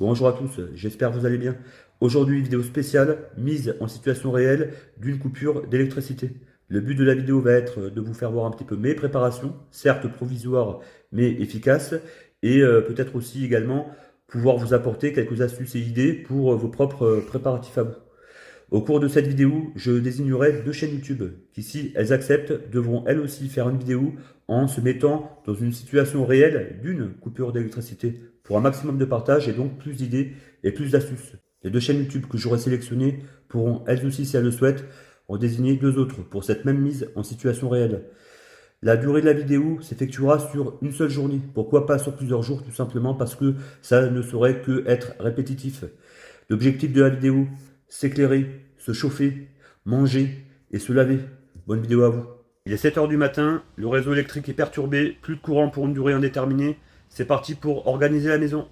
Bonjour à tous, j'espère que vous allez bien. Aujourd'hui, vidéo spéciale, mise en situation réelle d'une coupure d'électricité. Le but de la vidéo va être de vous faire voir un petit peu mes préparations, certes provisoires mais efficaces, et peut-être aussi également pouvoir vous apporter quelques astuces et idées pour vos propres préparatifs à vous. Au cours de cette vidéo, je désignerai deux chaînes YouTube qui, si elles acceptent, devront elles aussi faire une vidéo en se mettant dans une situation réelle d'une coupure d'électricité pour un maximum de partage et donc plus d'idées et plus d'astuces. Les deux chaînes YouTube que j'aurai sélectionnées pourront elles aussi, si elles le souhaitent, en désigner deux autres pour cette même mise en situation réelle. La durée de la vidéo s'effectuera sur une seule journée. Pourquoi pas sur plusieurs jours? Tout simplement parce que ça ne saurait que être répétitif. L'objectif de la vidéo, s'éclairer, se chauffer, manger et se laver. Bonne vidéo à vous. Il est 7 h du matin, le réseau électrique est perturbé, plus de courant pour une durée indéterminée. C'est parti pour organiser la maison.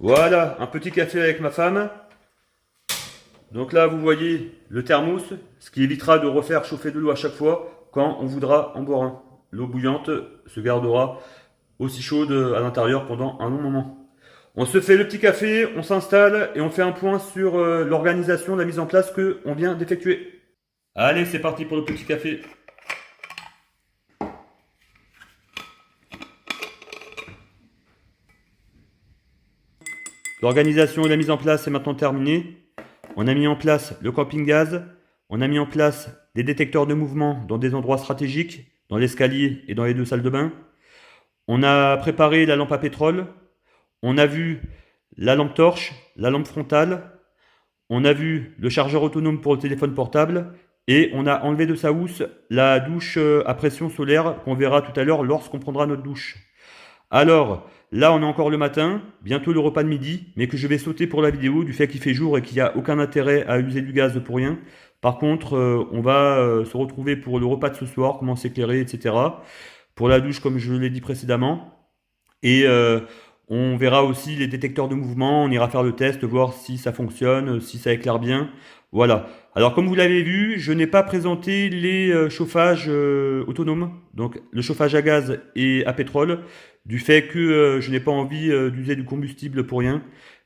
Voilà, un petit café avec ma femme. Donc là, vous voyez le thermos, ce qui évitera de refaire chauffer de l'eau à chaque fois quand on voudra en boire un. L'eau bouillante se gardera aussi chaude à l'intérieur pendant un long moment. On se fait le petit café, on s'installe et on fait un point sur l'organisation, la mise en place que on vient d'effectuer. Allez, c'est parti pour le petit café. L'organisation et la mise en place est maintenant terminée. On a mis en place le camping-gaz. On a mis en place des détecteurs de mouvement dans des endroits stratégiques, dans l'escalier et dans les deux salles de bain. On a préparé la lampe à pétrole. On a vu la lampe torche, la lampe frontale. On a vu le chargeur autonome pour le téléphone portable. Et on a enlevé de sa housse la douche à pression solaire qu'on verra tout à l'heure lorsqu'on prendra notre douche. Alors, là on est encore le matin, bientôt le repas de midi, mais que je vais sauter pour la vidéo du fait qu'il fait jour et qu'il n'y a aucun intérêt à user du gaz pour rien. Par contre, on va se retrouver pour le repas de ce soir, comment s'éclairer, etc. Pour la douche, comme je l'ai dit précédemment. Et on verra aussi les détecteurs de mouvement, on ira faire le test, voir si ça fonctionne, si ça éclaire bien. Voilà. Alors comme vous l'avez vu, je n'ai pas présenté les chauffages autonomes, donc le chauffage à gaz et à pétrole, du fait que je n'ai pas envie d'user du combustible pour rien.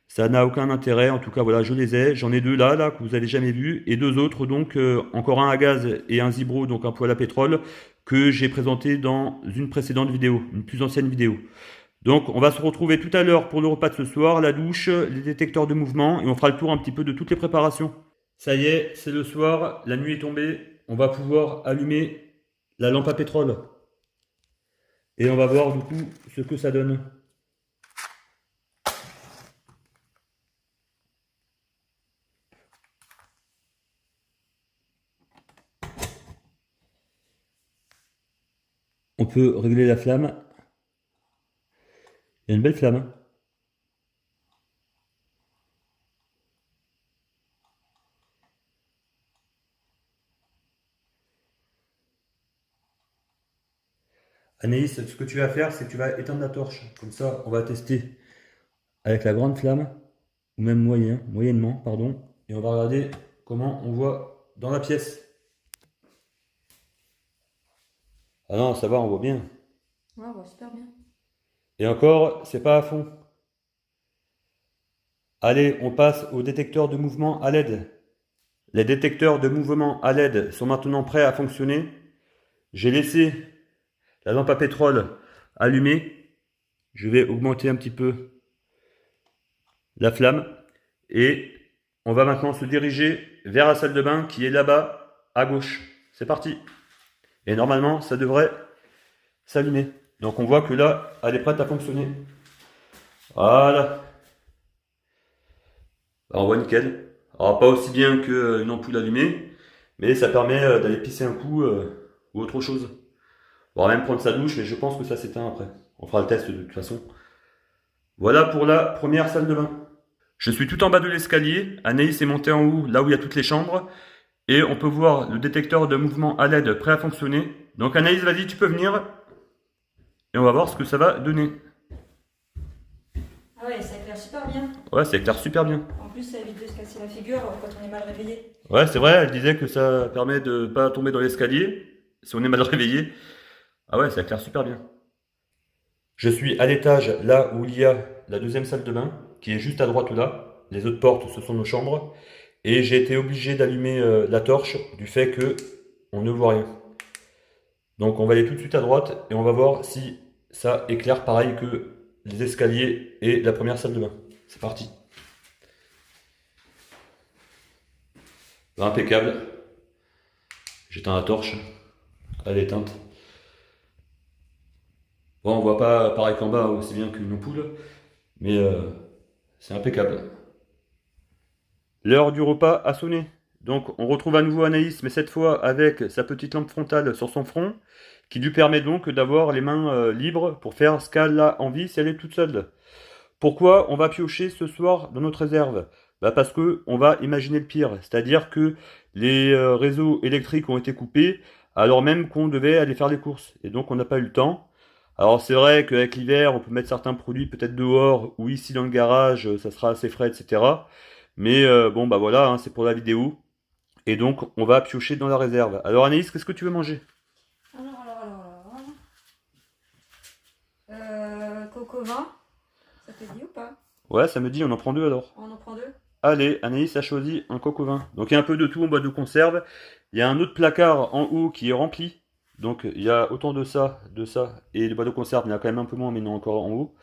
Ça n'a aucun intérêt, en tout cas voilà, je les ai. J'en ai deux là que vous avez jamais vus, et deux autres, donc encore un à gaz et un Zibro, donc un poêle à pétrole, que j'ai présenté dans une précédente vidéo, une plus ancienne vidéo. Donc on va se retrouver tout à l'heure pour le repas de ce soir, la douche, les détecteurs de mouvement, et on fera le tour un petit peu de toutes les préparations. Ça y est, c'est le soir, la nuit est tombée, on va pouvoir allumer la lampe à pétrole. Et on va voir du coup ce que ça donne. On peut régler la flamme. Il y a une belle flamme. Anaïs, ce que tu vas faire, c'est que tu vas éteindre la torche. Comme ça, on va tester avec la grande flamme, ou même moyennement, pardon. Et on va regarder comment on voit dans la pièce. Ah non, ça va, on voit bien. Ouais, on voit super bien. Et encore, c'est pas à fond. Allez, on passe au détecteur de mouvement à LED. Les détecteurs de mouvement à LED sont maintenant prêts à fonctionner. J'ai laissé la lampe à pétrole allumée. Je vais augmenter un petit peu la flamme. Et on va maintenant se diriger vers la salle de bain qui est là-bas à gauche. C'est parti. Et normalement, ça devrait s'allumer. Donc on voit que là, elle est prête à fonctionner. Voilà. Alors, on voit nickel. Alors pas aussi bien qu'une ampoule allumée, mais ça permet d'aller pisser un coup ou autre chose. On va même prendre sa douche, mais je pense que ça s'éteint après. On fera le test de toute façon. Voilà pour la première salle de bain. Je suis tout en bas de l'escalier. Anaïs est montée en haut, là où il y a toutes les chambres. Et on peut voir le détecteur de mouvement à LED prêt à fonctionner. Donc Anaïs, vas-y, tu peux venir. Et on va voir ce que ça va donner. Ah ouais, ça éclaire super bien. Ouais, ça éclaire super bien. En plus, ça évite de se casser la figure quand on est mal réveillé. Ouais, c'est vrai, elle disait que ça permet de pas tomber dans l'escalier si on est mal réveillé. Ah ouais, ça éclaire super bien. Je suis à l'étage, là où il y a la deuxième salle de bain, qui est juste à droite là. Les autres portes, ce sont nos chambres. Et j'ai été obligé d'allumer la torche du fait que on ne voit rien. Donc on va aller tout de suite à droite et on va voir si ça éclaire pareil que les escaliers et la première salle de bain. C'est parti. Impeccable. J'éteins la torche. Elle est éteinte. Bon, on voit pas pareil qu'en bas aussi bien qu'une ampoule, mais c'est impeccable. L'heure du repas a sonné. Donc on retrouve à nouveau Anaïs, mais cette fois avec sa petite lampe frontale sur son front, qui lui permet donc d'avoir les mains libres pour faire ce qu'elle a envie si elle est toute seule. Pourquoi on va piocher ce soir dans notre réserve? Bah parce que on va imaginer le pire, c'est-à-dire que les réseaux électriques ont été coupés alors même qu'on devait aller faire les courses, et donc on n'a pas eu le temps. Alors c'est vrai qu'avec l'hiver, on peut mettre certains produits peut-être dehors ou ici dans le garage, ça sera assez frais, etc. Mais bon bah voilà, hein, c'est pour la vidéo. Et donc on va piocher dans la réserve. Alors Anaïs, qu'est-ce que tu veux manger? Coco vin, ça te dit ou pas? Ouais, ça me dit, on en prend deux alors. On en prend deux? Allez, Anaïs a choisi un coq au vin. Donc il y a un peu de tout en boîte de conserve. Il y a un autre placard en haut qui est rempli. Donc il y a autant de ça, et les boîtes de conserve, il y en a quand même un peu moins, mais il y en a encore en haut.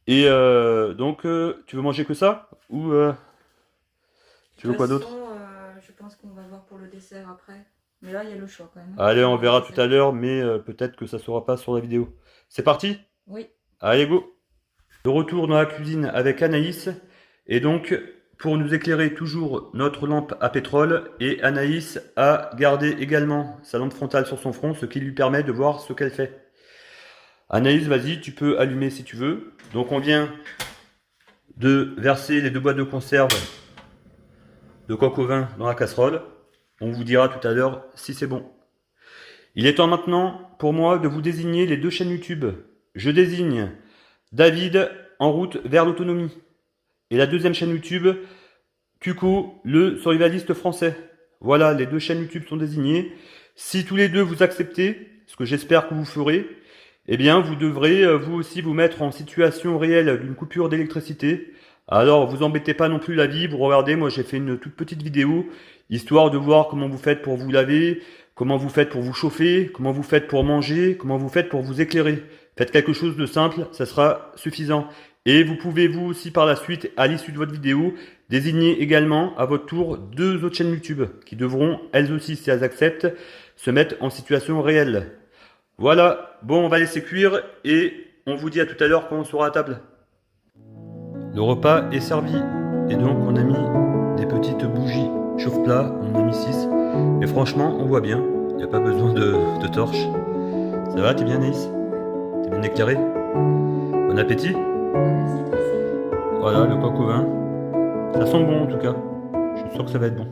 Et donc tu veux manger que ça? Ou tu veux quoi d'autre? Je pense qu'on va voir pour le dessert après. Mais là, il y a le choix quand même. Allez, on verra tout à l'heure, mais peut-être que ça sera pas sur la vidéo. C'est parti? Oui. Allez, go! De retour dans la cuisine avec Anaïs. Et donc, pour nous éclairer toujours notre lampe à pétrole, et Anaïs a gardé également sa lampe frontale sur son front, ce qui lui permet de voir ce qu'elle fait. Anaïs, vas-y, tu peux allumer si tu veux. Donc on vient de verser les deux boîtes de conserve de coq au vin dans la casserole. On vous dira tout à l'heure si c'est bon. Il est temps maintenant pour moi de vous désigner les deux chaînes YouTube. Je désigne David en route vers l'autonomie. Et la deuxième chaîne YouTube, Tuco, le survivaliste français. Voilà, les deux chaînes YouTube sont désignées. Si tous les deux vous acceptez, ce que j'espère que vous ferez, eh bien vous devrez vous aussi vous mettre en situation réelle d'une coupure d'électricité. Alors vous embêtez pas non plus la vie, vous regardez, moi j'ai fait une toute petite vidéo, histoire de voir comment vous faites pour vous laver, comment vous faites pour vous chauffer, comment vous faites pour manger, comment vous faites pour vous éclairer. Faites quelque chose de simple, ça sera suffisant. Et vous pouvez vous aussi par la suite, à l'issue de votre vidéo, désigner également à votre tour deux autres chaînes YouTube qui devront, elles aussi, si elles acceptent, se mettre en situation réelle. Voilà, bon, on va laisser cuire et on vous dit à tout à l'heure quand on sera à table. Le repas est servi et donc on a mis des petites bougies chauffe-plat, on en a mis 6. Et franchement, on voit bien, il n'y a pas besoin de torche. Ça va, t'es bien Naïs? T'es bien éclairé? Bon appétit? Voilà, le coq au vin. Ça sent bon en tout cas. Je suis sûr que ça va être bon.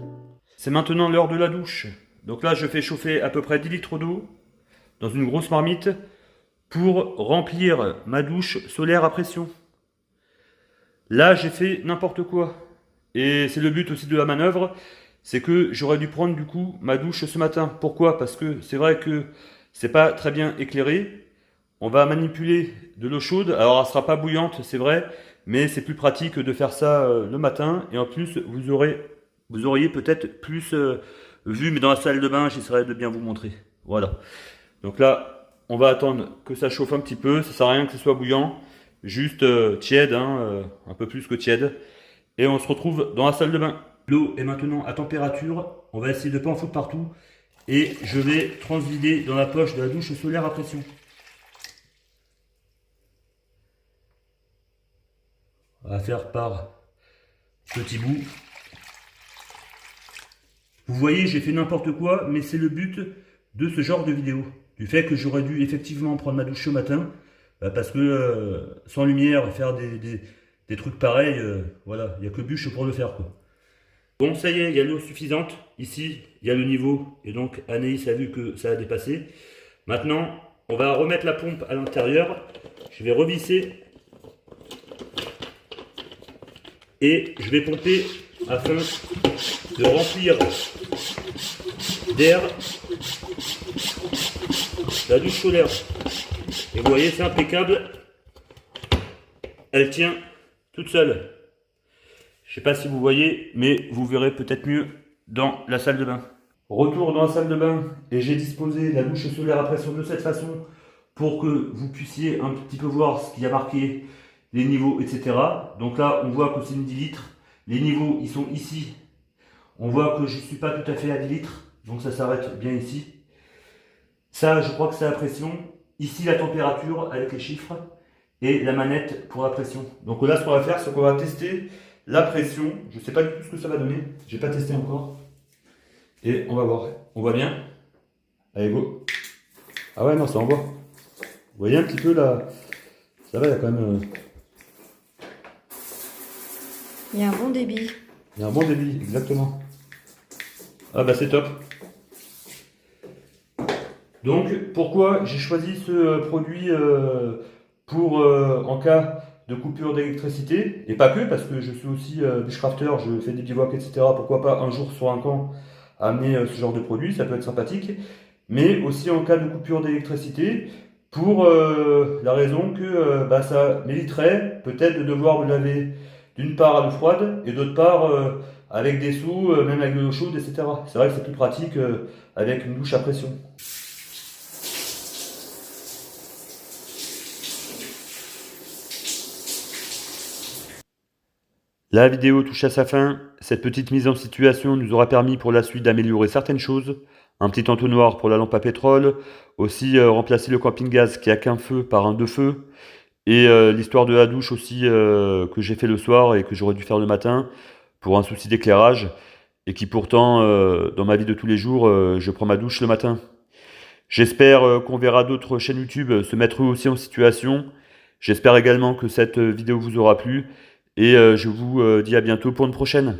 C'est maintenant l'heure de la douche. Donc là, je fais chauffer à peu près 10 litres d'eau dans une grosse marmite pour remplir ma douche solaire à pression. Là, j'ai fait n'importe quoi. Et c'est le but aussi de la manœuvre, c'est que j'aurais dû prendre du coup ma douche ce matin. Pourquoi? Parce que c'est vrai que c'est pas très bien éclairé. On va manipuler de l'eau chaude. Alors, elle sera pas bouillante, c'est vrai, mais c'est plus pratique de faire ça le matin. Et en plus, vous auriez peut-être plus vu, mais dans la salle de bain, j'essaierai de bien vous montrer. Voilà. Donc là, on va attendre que ça chauffe un petit peu. Ça sert à rien que ce soit bouillant, juste tiède, hein, un peu plus que tiède. Et on se retrouve dans la salle de bain. L'eau est maintenant à température. On va essayer de ne pas en foutre partout. Et je vais transvider dans la poche de la douche solaire à pression. On va faire par petits bouts. Vous voyez, j'ai fait n'importe quoi, mais c'est le but de ce genre de vidéo. Du fait que j'aurais dû effectivement prendre ma douche au matin, parce que sans lumière, faire des trucs pareils, voilà, il n'y a que bûche pour le faire, quoi. Bon, ça y est, il y a l'eau suffisante. Ici, il y a le niveau, et donc Anaïs a vu que ça a dépassé. Maintenant, on va remettre la pompe à l'intérieur. Je vais revisser et je vais pomper afin de remplir d'air la douche solaire. Et vous voyez, c'est impeccable. Elle tient toute seule. Je ne sais pas si vous voyez, mais vous verrez peut-être mieux dans la salle de bain. Retour dans la salle de bain et j'ai disposé la douche solaire à pression de cette façon pour que vous puissiez un petit peu voir ce qu'il y a marqué, les niveaux, etc. Donc là, on voit que c'est une 10 litres. Les niveaux, ils sont ici. On voit que je ne suis pas tout à fait à 10 litres, donc ça s'arrête bien ici. Ça, je crois que c'est la pression. Ici, la température avec les chiffres et la manette pour la pression. Donc là, ce qu'on va faire, c'est qu'on va tester la pression. Je ne sais pas du tout ce que ça va donner. Je n'ai pas testé encore. Et on va voir. On voit bien. Allez, go. Ah ouais, non, ça envoie. Vous voyez un petit peu là. Ça va, il y a quand même... Il y a un bon débit. Il y a un bon débit, exactement. Ah bah c'est top. Donc, pourquoi j'ai choisi ce produit pour en cas de coupure d'électricité, et pas que, parce que je suis aussi bushcrafter, je fais des bivouacs, etc. Pourquoi pas un jour sur un camp amener ce genre de produit, ça peut être sympathique, mais aussi en cas de coupure d'électricité, pour la raison que ça mériterait peut-être de devoir me laver d'une part à l'eau froide, et d'autre part avec des seaux, même avec de l'eau chaude, etc. C'est vrai que c'est plus pratique avec une douche à pression. La vidéo touche à sa fin. Cette petite mise en situation nous aura permis pour la suite d'améliorer certaines choses. Un petit entonnoir pour la lampe à pétrole, aussi remplacer le camping-gaz qui a qu'un feu par un 2 feux, et l'histoire de la douche aussi que j'ai fait le soir et que j'aurais dû faire le matin pour un souci d'éclairage, et qui pourtant, dans ma vie de tous les jours, je prends ma douche le matin. J'espère qu'on verra d'autres chaînes YouTube se mettre eux aussi en situation. J'espère également que cette vidéo vous aura plu. Et je vous dis à bientôt pour une prochaine.